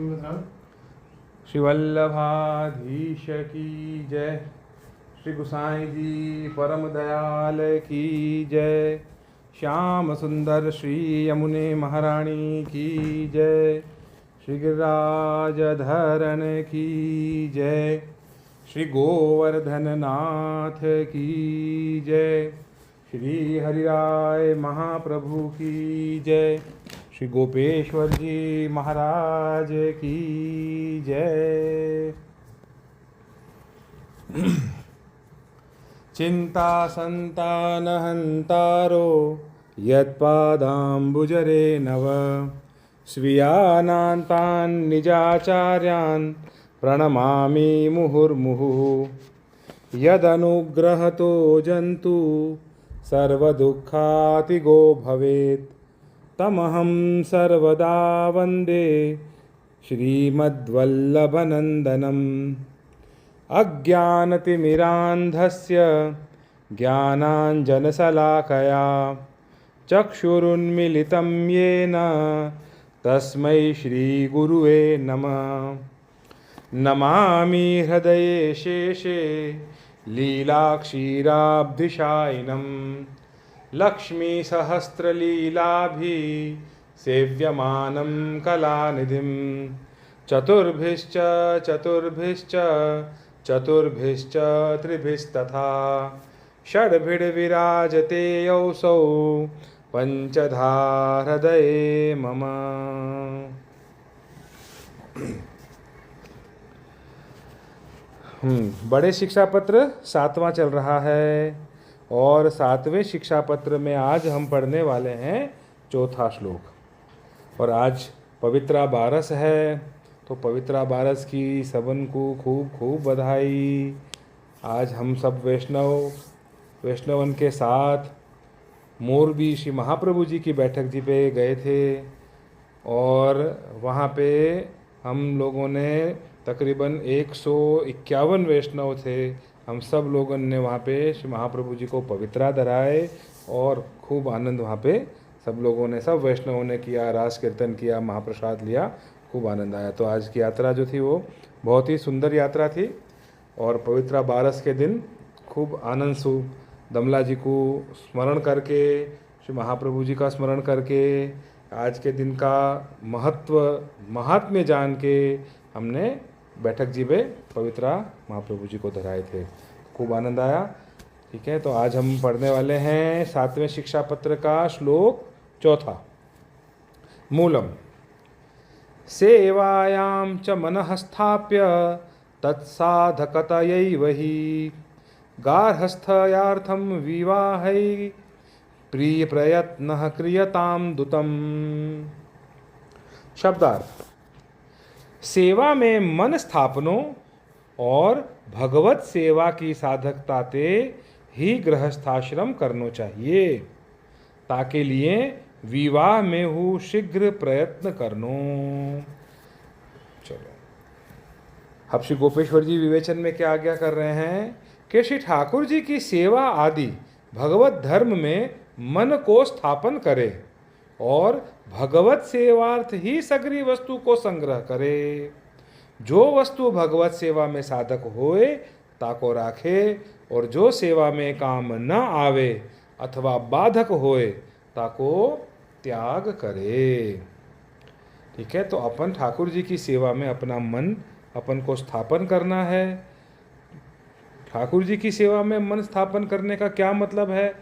श्री वल्लभाधीश की जय। श्री गुसाई जी परम दयाल की जय। श्याम सुंदर श्री यमुने महारानी की जय। श्री गिरिराज धरण की जय। श्री गोवर्धन नाथ की जय। श्री हरिराय महाप्रभु की जय। श्री गोपेश्वर जी महाराज की जय। चिंता संतान हंतारो यत्पादाम्बुजरे नव स्वीयानान्तान् निजाचार्यान् प्रणमामि मुहुर्मुहुः। यदनुग्रहतो जन्तु सर्वदुःखातिगो भवेत् तमहं सर्वदा वन्दे श्रीमद्वल्लभनन्दनम्। अज्ञानतिमिरान्धस्य ज्ञानाञ्जनशलाकया चक्षुरुन्मिलितं येन तस्मै श्रीगुरुवे नमः। नमामि हृदये शेषे लीलाक्षीराब्धिशायिनं लक्ष्मीसहस्रलीलाभिः सेव्यमानं कलानिधिं। चतुर्भिश्च चतुर्भिश्च चतुर्भिश्च त्रिभिस्तथा षड्भिर्विराजते यौसौ पंचधा हृदये मम। बड़े शिक्षा पत्र 7वां चल रहा है और 7वें शिक्षा पत्र में आज हम पढ़ने वाले हैं 4था श्लोक। और आज पवित्रा बारस है, तो पवित्रा बारस की सबन को खूब खूब बधाई। आज हम सब वैष्णवन के साथ मोरबी श्री महाप्रभु जी की बैठक जी पे गए थे और वहाँ पे हम लोगों ने तकरीबन 151 वैष्णव थे। हम सब लोगों ने वहाँ पे श्री महाप्रभु जी को पवित्रा धराए और खूब आनंद वहाँ पे सब लोगों ने, सब वैष्णवों ने किया, रास कीर्तन किया, महाप्रसाद लिया, खूब आनंद आया। तो आज की यात्रा जो थी वो बहुत ही सुंदर यात्रा थी और पवित्रा बारस के दिन खूब आनंद सु दमला जी को स्मरण करके, श्री महाप्रभु जी का स्मरण करके, आज के दिन का महात्म्य जान के हमने बैठक जी पे पवित्रा महाप्रभु जी को धराए थे। खूब आनंद आया। ठीक है, तो आज हम पढ़ने वाले हैं 7वें शिक्षा पत्र का श्लोक 4। मूलम सेवायां च मनः स्थाप्य तत्साधकतयैव हि गार्हस्थयार्थं विवाहै प्रिय प्रयत्नः क्रियतां दुतम्। शब्दार्थ: सेवा में मन स्थापनो और भगवत सेवा की साधकता ते ही गृहस्थाश्रम करनो चाहिए, ताके लिए विवाह में हो शीघ्र प्रयत्न करनो। चलो, अब श्री गोपेश्वर जी विवेचन में क्या आज्ञा कर रहे हैं कि श्री ठाकुर जी की सेवा आदि भगवत धर्म में मन को स्थापन करे और भगवत सेवार्थ ही सगरी वस्तु को संग्रह करे। जो वस्तु भगवत सेवा में साधक होए ताको राखे और जो सेवा में काम न आवे अथवा बाधक होए ताको त्याग करे। ठीक है, तो अपन ठाकुर जी की सेवा में अपना मन अपन को स्थापन करना है। ठाकुर जी की सेवा में मन स्थापन करने का क्या मतलब है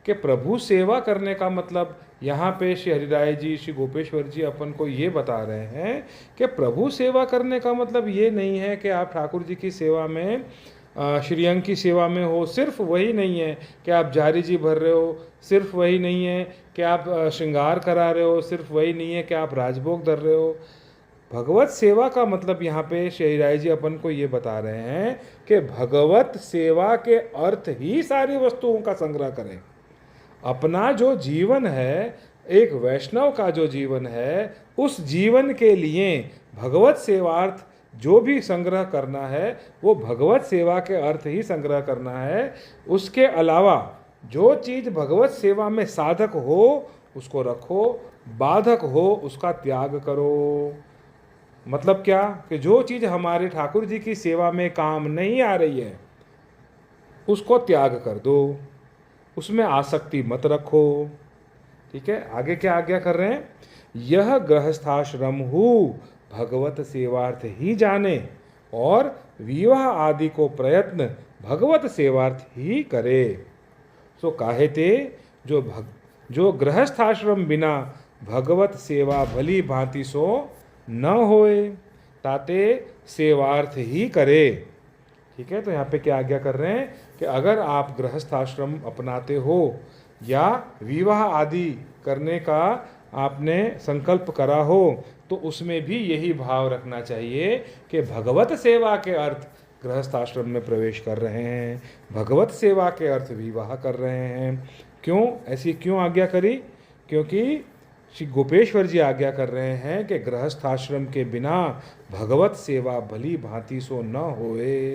कि प्रभु सेवा करने का मतलब यहाँ पे श्री हरिराय जी, श्री गोपेश्वर जी अपन को ये बता रहे हैं कि प्रभु सेवा करने का मतलब ये नहीं है कि आप ठाकुर जी की सेवा में, श्रीअंग की सेवा में हो। सिर्फ वही नहीं है कि आप जारी जी भर रहे हो, सिर्फ वही नहीं है कि आप श्रृंगार करा रहे हो, सिर्फ वही नहीं है कि आप राजभोग धर रहे हो। भगवत सेवा का मतलब यहाँ पे श्री राय जी अपन को ये बता रहे हैं कि भगवत सेवा के अर्थ ही सारी वस्तुओं का संग्रह करें। अपना जो जीवन है, एक वैष्णव का जो जीवन है, उस जीवन के लिए भगवत सेवार्थ जो भी संग्रह करना है वो भगवत सेवा के अर्थ ही संग्रह करना है। उसके अलावा जो चीज़ भगवत सेवा में साधक हो उसको रखो, बाधक हो उसका त्याग करो। मतलब क्या, कि जो चीज़ हमारे ठाकुर जी की सेवा में काम नहीं आ रही है उसको त्याग कर दो, उसमें आसक्ति मत रखो। ठीक है, आगे क्या आज्ञा कर रहे हैं, यह गृहस्थाश्रम हु भगवत सेवार्थ ही जाने और विवाह आदि को प्रयत्न भगवत सेवार्थ ही करे। सो काहे ते जो गृहस्थाश्रम बिना भगवत सेवा भली भांति सो न होए, ताते सेवार्थ ही करे। ठीक है, तो यहाँ पे क्या आज्ञा कर रहे हैं कि अगर आप गृहस्थाश्रम अपनाते हो या विवाह आदि करने का आपने संकल्प करा हो, तो उसमें भी यही भाव रखना चाहिए कि भगवत सेवा के अर्थ गृहस्थाश्रम में प्रवेश कर रहे हैं, भगवत सेवा के अर्थ विवाह कर रहे हैं। क्यों ऐसी क्यों आज्ञा करी, क्योंकि श्री गोपेश्वर जी आज्ञा कर रहे हैं कि गृहस्थाश्रम के बिना भगवत सेवा भली भांति सो न होए,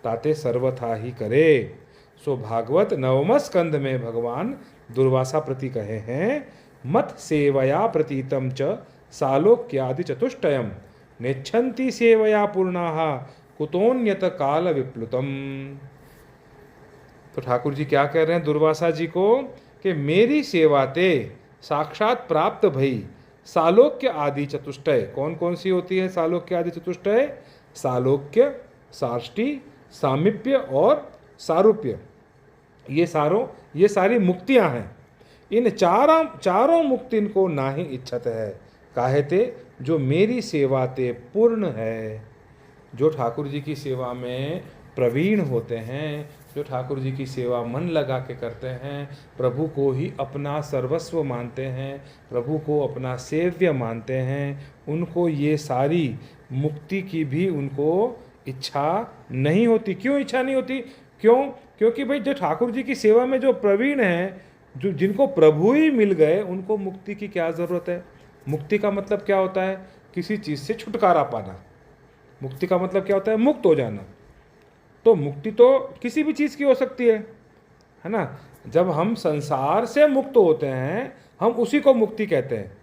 ताते सर्वथा ही करे। सो भागवत नवम स्कंध में भगवान दुर्वासा प्रति कहे हैं, मत सेवया प्रतीतम च सालोक्यादि चतुष्टयम नेच्छन्ति सेवया पूर्णाः कुतोन्यत काल विप्लुतम। तो ठाकुर जी क्या कह रहे हैं दुर्वासा जी को, कि मेरी सेवा ते साक्षात प्राप्त भई सालोक्य आदि चतुष्टय। कौन कौन सी होती है सालोक्य आदि चतुष्टय? सालोक्य, साष्टी, सामीप्य और सारूप्य। ये सारी मुक्तियां हैं। इन चारों मुक्ति को नाही इच्छत है, काहे ते जो मेरी सेवा ते पूर्ण है। जो ठाकुर जी की सेवा में प्रवीण होते हैं, जो ठाकुर जी की सेवा मन लगा के करते हैं, प्रभु को ही अपना सर्वस्व मानते हैं, प्रभु को अपना सेव्य मानते हैं, उनको ये सारी मुक्ति की भी उनको इच्छा नहीं होती। क्यों इच्छा नहीं होती? क्योंकि भाई जो ठाकुर जी की सेवा में जो प्रवीण हैं, जो जिनको प्रभु ही मिल गए, उनको मुक्ति की क्या ज़रूरत है। मुक्ति का मतलब क्या होता है? किसी चीज़ से छुटकारा पाना। मुक्ति का मतलब क्या होता है? मुक्त हो जाना। तो मुक्ति तो किसी भी चीज़ की हो सकती है ना। जब हम संसार से मुक्त होते हैं, हम उसी को मुक्ति कहते हैं।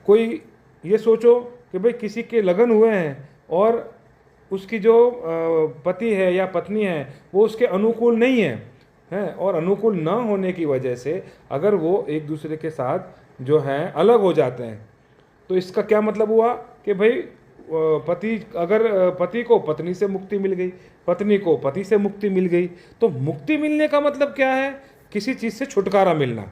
कोई ये सोचो कि भाई किसी के लगन हुए हैं और उसकी जो पति है या पत्नी है वो उसके अनुकूल नहीं है, और अनुकूल न होने की वजह से अगर वो एक दूसरे के साथ जो है अलग हो जाते हैं, तो इसका क्या मतलब हुआ कि भाई पति को पत्नी से मुक्ति मिल गई, पत्नी को पति से मुक्ति मिल गई। तो मुक्ति मिलने का मतलब क्या है? किसी चीज़ से छुटकारा मिलना।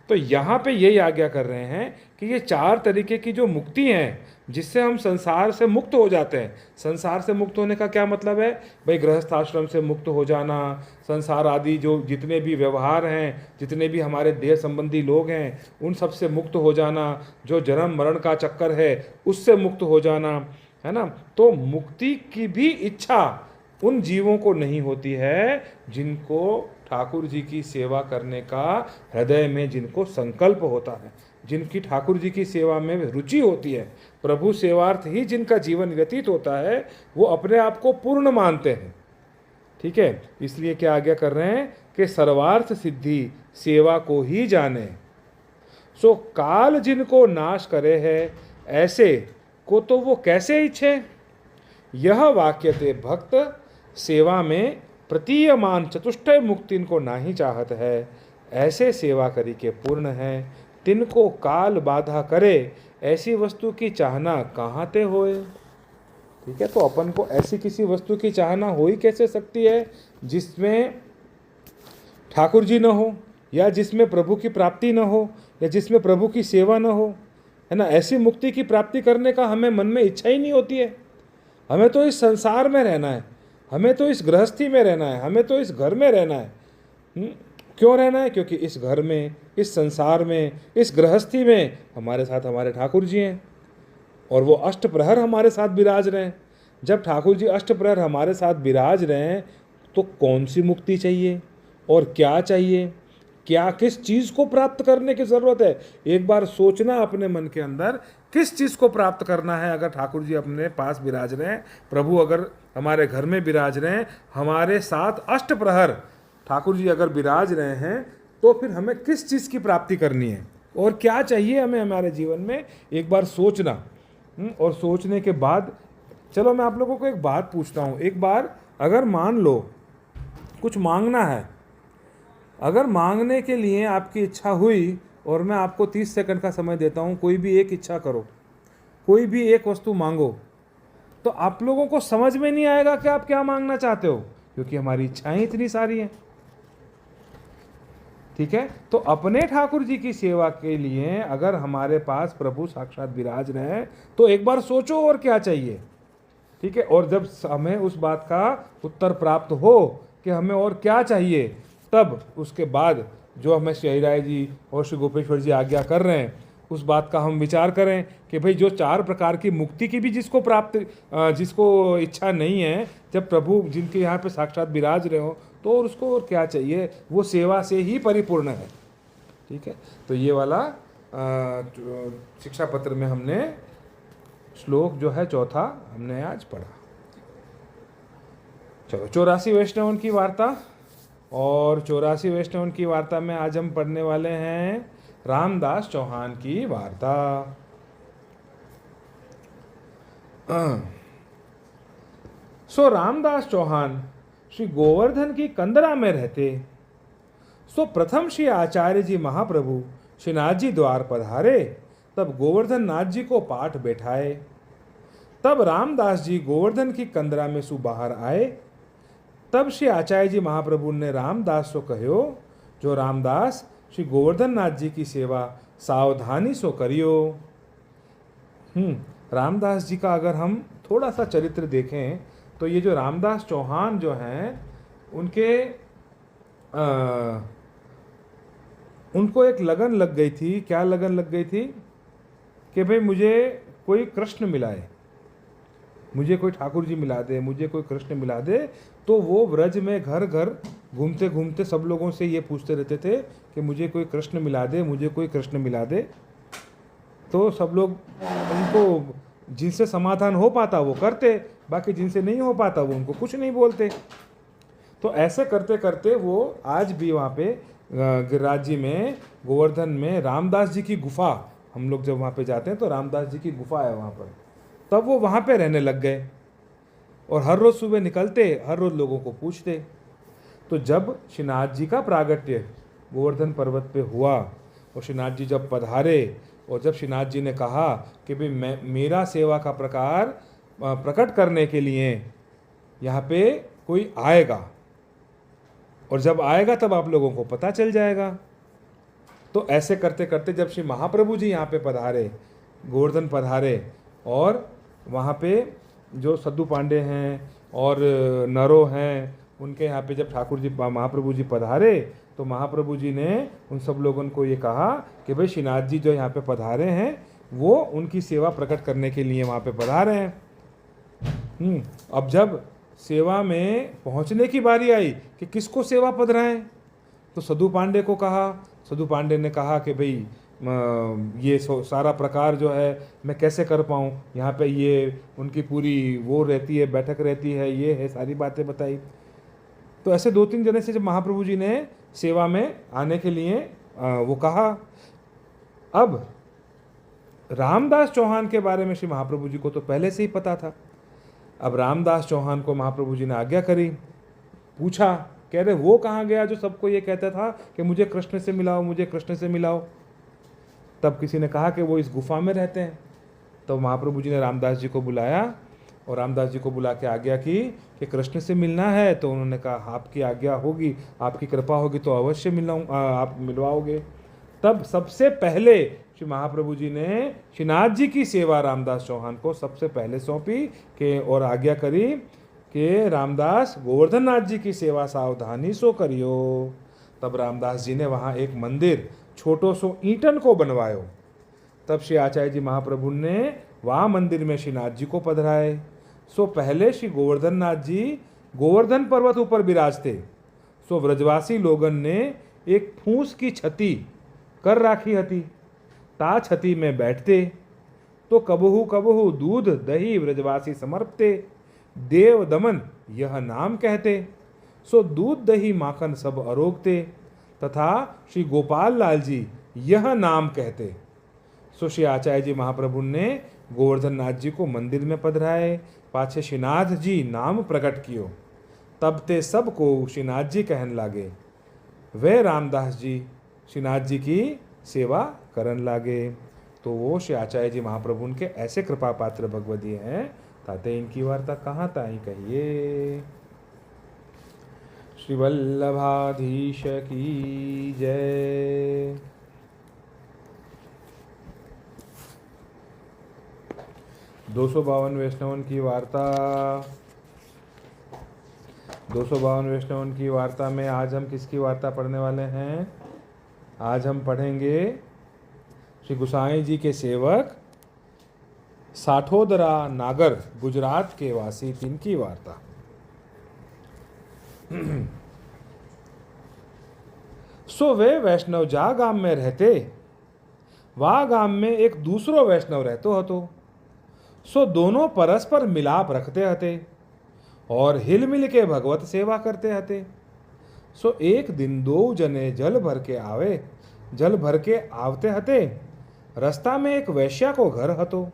तो यहाँ पे यही आज्ञा कर रहे हैं कि ये 4 तरीके की जो मुक्ति हैं, जिससे हम संसार से मुक्त हो जाते हैं। संसार से मुक्त होने का क्या मतलब है? भाई गृहस्थाश्रम से मुक्त हो जाना, संसार आदि जो जितने भी व्यवहार हैं, जितने भी हमारे देह संबंधी लोग हैं, उन सब से मुक्त हो जाना, जो जन्म मरण का चक्कर है उससे मुक्त हो जाना, है ना। तो मुक्ति की भी इच्छा उन जीवों को नहीं होती है जिनको ठाकुर जी की सेवा करने का हृदय में जिनको संकल्प होता है, जिनकी ठाकुर जी की सेवा में रुचि होती है, प्रभु सेवार्थ ही जिनका जीवन व्यतीत होता है, वो अपने आप को पूर्ण मानते हैं। ठीक है, इसलिए क्या आज्ञा कर रहे हैं कि सर्वार्थ सिद्धि सेवा को ही जाने। सो काल जिनको नाश करे है, ऐसे को तो वो कैसे इच्छे। यह वाक्य ते भक्त सेवा में प्रतीयमान चतुष्टय मुक्ति को नाही चाहत है, ऐसे सेवा करी के पूर्ण है। तिनको काल बाधा करे, ऐसी वस्तु की चाहना कहाँ ते होए। ठीक है, तो अपन को ऐसी किसी वस्तु की चाहना हो ही कैसे सकती है जिसमें ठाकुर जी न हो, या जिसमें प्रभु की प्राप्ति न हो, या जिसमें प्रभु की सेवा न हो, है ना। ऐसी मुक्ति की प्राप्ति करने का हमें मन में इच्छा ही नहीं होती है। हमें तो इस संसार में रहना है, हमें तो इस गृहस्थी में रहना है, हमें तो इस घर में रहना है। क्यों रहना है? क्योंकि इस घर में, इस संसार में, इस गृहस्थी में हमारे साथ हमारे ठाकुर जी हैं, और वो अष्टप्रहर हमारे साथ विराज रहे हैं। जब ठाकुर जी अष्टप्रहर हमारे साथ विराज रहे हैं, तो कौन सी मुक्ति चाहिए और क्या चाहिए, क्या किस चीज़ को प्राप्त करने की ज़रूरत है? एक बार सोचना अपने मन के अंदर, किस चीज़ को प्राप्त करना है। अगर ठाकुर जी अपने पास विराज रहे हैं, प्रभु अगर हमारे घर में विराज रहे हैं, हमारे साथ अष्टप्रहर ठाकुर जी अगर विराज रहे हैं, तो फिर हमें किस चीज़ की प्राप्ति करनी है और क्या चाहिए हमें हमारे जीवन में, एक बार सोचना। और सोचने के बाद, चलो मैं आप लोगों को एक बात पूछता हूँ। एक बार अगर मान लो कुछ मांगना है, अगर मांगने के लिए आपकी इच्छा हुई और मैं आपको 30 सेकंड का समय देता हूँ, कोई भी एक इच्छा करो, कोई भी एक वस्तु मांगो, तो आप लोगों को समझ में नहीं आएगा कि आप क्या मांगना चाहते हो, क्योंकि हमारी इच्छाएं इतनी सारी हैं। ठीक है, तो अपने ठाकुर जी की सेवा के लिए अगर हमारे पास प्रभु साक्षात विराज रहे हैं तो एक बार सोचो और क्या चाहिए। ठीक है, और जब हमें उस बात का उत्तर प्राप्त हो कि हमें और क्या चाहिए, तब उसके बाद जो हमें श्री राय जी और श्री गोपेश्वर जी आज्ञा कर रहे हैं उस बात का हम विचार करें कि भाई जो 4 प्रकार की मुक्ति की भी जिसको इच्छा नहीं है, जब प्रभु जिनके यहाँ पे साक्षात विराज रहे हो तो और उसको और क्या चाहिए, वो सेवा से ही परिपूर्ण है। ठीक है, तो ये वाला शिक्षा पत्र में हमने श्लोक जो है चौथा हमने आज पढ़ा। चलो 84 वैष्णवन की वार्ता, और 84 वैष्णवन की वार्ता में आज हम पढ़ने वाले हैं रामदास चौहान की वार्ता। सो रामदास चौहान श्री गोवर्धन की कंदरा में रहते। सो प्रथम श्री आचार्य जी महाप्रभु श्रीनाथ जी द्वार पधारे, तब गोवर्धन नाथ जी को पाठ बैठाए। तब रामदास जी गोवर्धन की कंदरा में सु बाहर आए। तब श्री आचार्य जी महाप्रभु ने रामदास सो कहो, जो रामदास श्री गोवर्धन नाथ जी की सेवा सावधानी सो करियो। रामदास जी का अगर हम थोड़ा सा चरित्र देखें तो ये जो रामदास चौहान जो हैं उनको एक लगन लग गई थी। क्या लगन लग गई थी कि भाई मुझे कोई कृष्ण मिलाए, मुझे कोई ठाकुर जी मिला दे, मुझे कोई कृष्ण मिला दे। तो वो व्रज में घर घर घूमते घूमते सब लोगों से ये पूछते रहते थे कि मुझे कोई कृष्ण मिला दे, मुझे कोई कृष्ण मिला दे। तो सब लोग उनको जिनसे समाधान हो पाता वो करते, बाकी जिनसे नहीं हो पाता वो उनको कुछ नहीं बोलते। तो ऐसे करते करते वो आज भी वहाँ पे गिरिराज जी में गोवर्धन में रामदास जी की गुफा, हम लोग जब वहाँ पे जाते हैं तो रामदास जी की गुफा है वहाँ पर, तब वो वहाँ पे रहने लग गए और हर रोज़ सुबह निकलते, हर रोज़ लोगों को पूछते। तो जब श्रीनाथ जी का प्रागट्य गोवर्धन पर्वत पे हुआ और श्रीनाथ जी जब पधारे और जब श्रीनाथ जी ने कहा कि भाई मेरा सेवा का प्रकार प्रकट करने के लिए यहाँ पे कोई आएगा और जब आएगा तब आप लोगों को पता चल जाएगा। तो ऐसे करते करते जब श्री महाप्रभु जी यहाँ पे पधारे, गोवर्धन पधारे, और वहाँ पे जो सद्दू पांडे हैं और नरो हैं उनके यहाँ पे जब ठाकुर जी महाप्रभु जी पधारे तो महाप्रभु जी ने उन सब लोगों को ये कहा कि भाई श्रीनाथ जी जो यहाँ पे पधारे हैं वो उनकी सेवा प्रकट करने के लिए वहाँ पे पधारे हैं। अब जब सेवा में पहुँचने की बारी आई कि किसको सेवा पधराएं, तो सद्दू पांडे को कहा। सद्दू पांडे ने कहा कि भाई ये सारा प्रकार जो है मैं कैसे कर पाऊँ, यहाँ पे ये उनकी पूरी वो रहती है, बैठक रहती है, ये है, सारी बातें बताई। तो ऐसे 2-3 जने से जब महाप्रभु जी ने सेवा में आने के लिए वो कहा। अब रामदास चौहान के बारे में श्री महाप्रभु जी को तो पहले से ही पता था। अब रामदास चौहान को महाप्रभु जी ने आज्ञा करी, पूछा, कह रहे वो कहाँ गया जो सबको ये कहता था कि मुझे कृष्ण से मिलाओ, मुझे कृष्ण से मिलाओ। तब किसी ने कहा कि वो इस गुफा में रहते हैं। तो महाप्रभु जी ने रामदास जी को बुलाया और रामदास जी को बुला के आज्ञा की कि कृष्ण से मिलना है। तो उन्होंने कहा आपकी आज्ञा होगी, आपकी कृपा होगी तो अवश्य आप मिलवाओगे। तब सबसे पहले श्री महाप्रभु जी ने श्रीनाथ जी की सेवा रामदास चौहान को सबसे पहले सौंपी कि और आज्ञा करी कि रामदास गोवर्धन नाथ जी की सेवा सावधानी सो करियो। तब रामदास जी ने वहाँ एक मंदिर छोटो सो ईंटन को बनवायो। तब श्री आचार्य जी महाप्रभु ने वहाँ मंदिर में श्रीनाथ जी को पधराए। सो पहले श्री गोवर्धन नाथ जी गोवर्धन पर्वत ऊपर विराजते। सो व्रजवासी लोगन ने एक फूस की छती कर राखी हती, ता छती में बैठते। तो कबहू कबहू दूध दही व्रजवासी समर्पते, देव दमन यह नाम कहते। सो दूध दही माखन सब अरोगते, तथा श्री गोपाल लाल जी यह नाम कहते। सो श्री आचार्य जी महाप्रभु ने गोवर्धन नाथ जी को मंदिर में पधराए, पाछे श्रीनाथ जी नाम प्रकट कियो। तब ते सब को श्रीनाथ जी कहन लागे। वे रामदास जी श्रीनाथ जी की सेवा करन लागे। तो वो श्री आचार्य जी महाप्रभु उनके ऐसे कृपा पात्र भगवती हैं, ताते इनकी वार्ता कहाँ ताई कहिए। श्री वल्लभाधीश की जय। 252 वैष्णवन की वार्ता। 252 वैष्णवन की वार्ता में आज हम किसकी वार्ता पढ़ने वाले हैं? आज हम पढ़ेंगे श्री गुसाई जी के सेवक साठोदरा नागर गुजरात के वासी तिनकी वार्ता। सो वे वैष्णव जा गाम में रहते, वा गाम में एक दूसरो वैष्णव रहतो हतो। सो दोनों परस्पर मिलाप रखते हते और हिल मिल के भगवत सेवा करते हते। सो एक दिन दो जने जल भर के आवते हते। रास्ता में एक वैश्या को घर हतो,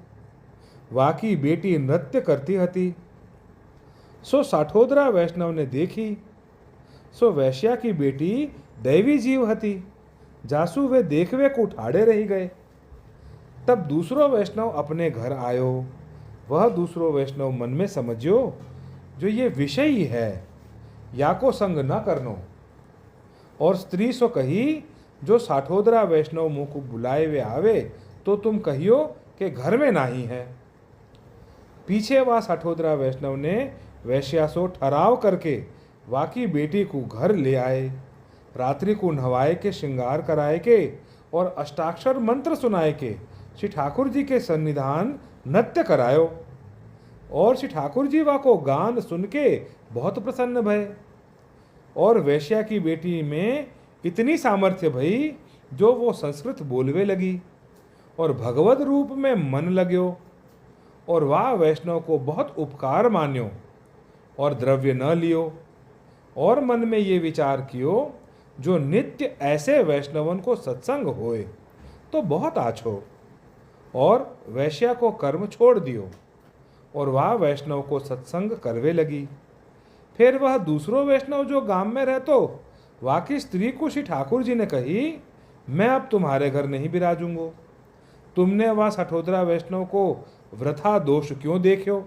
वाकी बेटी नृत्य करती हती। सो साठोदरा वैष्णव ने देखी। सो वैश्या की बेटी दैवी जीव हती, जासू वे देखवे को ठाड़े रही गए। तब दूसरो वैष्णव अपने घर आयो। वह दूसरो वैष्णव मन में समझियो, जो ये विषय ही है, या को संग न करनो। और स्त्री सो कही, जो साठोदरा वैष्णव मुँह को बुलाए वे आवे, तो तुम कहियो कि घर में नाही है। पीछे वह साठोदरा वैष्णव ने वैश्या सो ठहराव करके वाकी बेटी को घर ले आए। रात्रि को नहवाए के, श्रृंगार कराए के और अष्टाक्षर मंत्र सुनाए के श्री ठाकुर जी के सन्निधान नृत्य करायो। और श्री ठाकुर जी वा को गान सुन के बहुत प्रसन्न भय। और वैश्या की बेटी में इतनी सामर्थ्य भई, जो वो संस्कृत बोलवे लगी और भगवत रूप में मन लग्यो। और वह वैष्णव को बहुत उपकार मान्यो और द्रव्य न लियो। और मन में ये विचार कियो, जो नित्य ऐसे वैष्णवन को सत्संग होए तो बहुत आछो। और वैश्या को कर्म छोड़ दियो और वह वैष्णव को सत्संग करवे लगी। फिर वह दूसरो वैष्णव जो गांव में रहतो, वह की स्त्री को श्री ठाकुर जी ने कही, मैं अब तुम्हारे घर नहीं बिराजूंगो। तुमने वह साठोदरा वैष्णव को वृथा दोष क्यों देख्यो?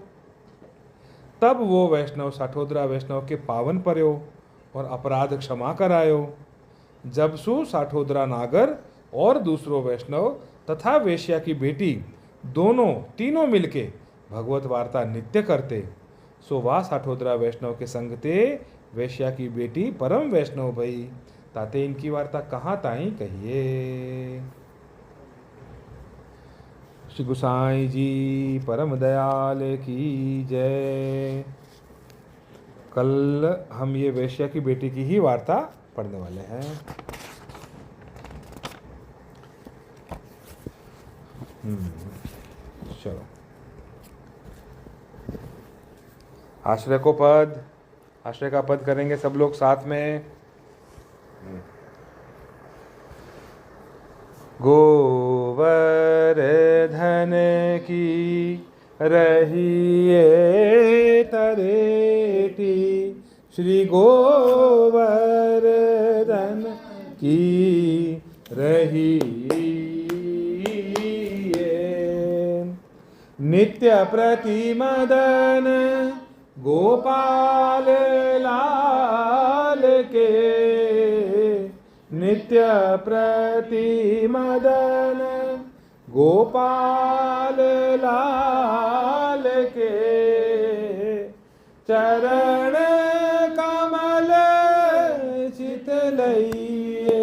तब वो वैष्णव साठोदरा वैष्णव के पावन पर्यो और अपराध क्षमा करायो। जब सु साठोदरा नागर और दूसरो वैष्णव तथा वेश्या की बेटी दोनों तीनों मिलके भगवत वार्ता नित्य करते। सो वा साठोदरा वैष्णव के संगते वेश्या की बेटी परम वैष्णव भई, ताते इनकी वार्ता कहाँ ताई कहिए। श्री गुसाई जी परम दयाल की जय। कल हम ये वेश्या की बेटी की ही वार्ता पढ़ने वाले हैं। चलो, आश्रय को पद, आश्रय का पद करेंगे सब लोग साथ में। गोवर्धन की रहिए तरेटी, श्री गोवर्धन की रहिए। नित्य प्रतिमदन गोपाल लाल के, नित्य प्रतिमदन गोपाल लाल के। चरण कमल चितलइए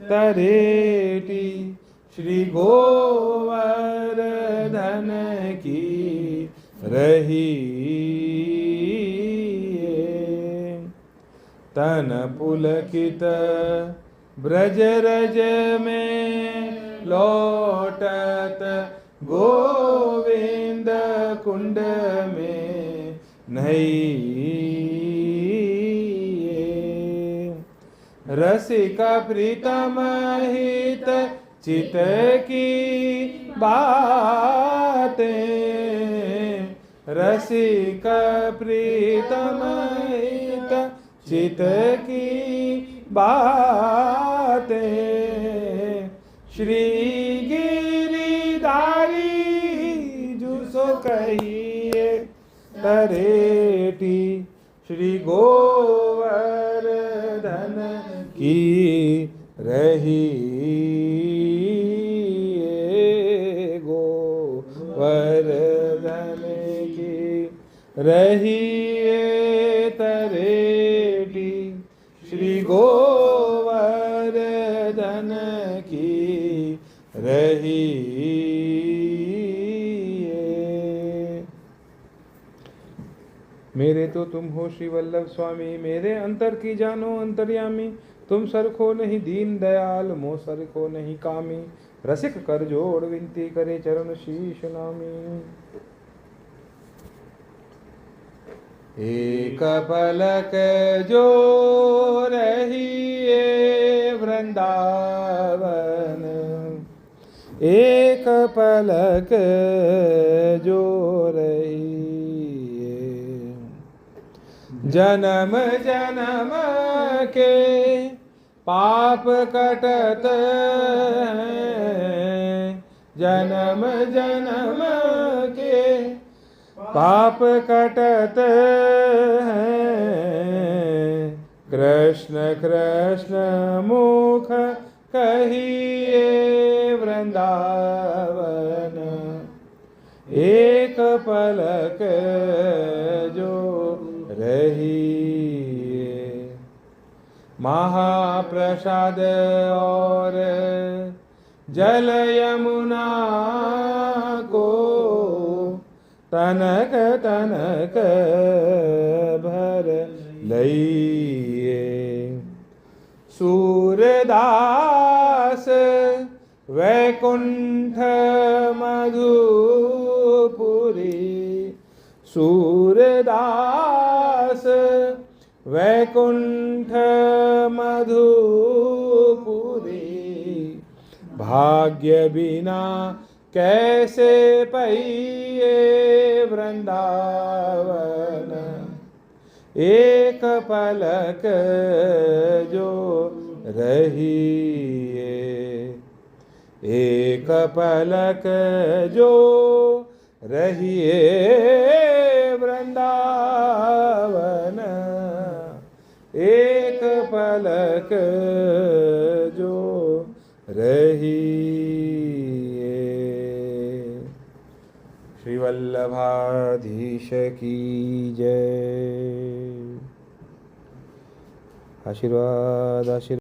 तरेटी, श्री गोवर्धन की रहिए। तन पुलकित ब्रज रज में लौटत, गोविंद कुंड में नहिए। रसिक प्रीतम हित चित की बातें, रसिक प्रीतम हित चित की बातें। श्री गिरिधारी जुसो कहिए तरेटी, श्री गोवर्धन की रही गोवर्धन की रही तरेटी, श्री गोवर्धन की रही। मेरे तो तुम हो श्री वल्लभ स्वामी, मेरे अंतर की जानो अंतर्यामी। तुम सरखो नहीं दीन दयाल, मो सरखो नहीं कामी। रसिक कर जोड़ विनती करे, चरण शीश नामी। एक पलक जो रहिए वृंदावन, एक पलक जो रहिए, जन्म जन्म के पाप कटत हैं, जन्म जन्म के पाप कटत हैं। कृष्ण कृष्ण मुख कहिए वृंदावन, एक पलक जो रहिए। महाप्रसाद और जल यमुना को तनक तनक भर लइए। सूरदास वैकुंठ मधुपुरी, सूरदास वैकुंठ मधुपुरी। भाग्य बिना कैसे पइए वृंदावन, एक पलक जो रहिए, एक पलक जो रहिए वृंदावन, एक पलक जो रहिए। श्री वल्लभाधीश की जय। आशीर्वाद आशीर्वाद।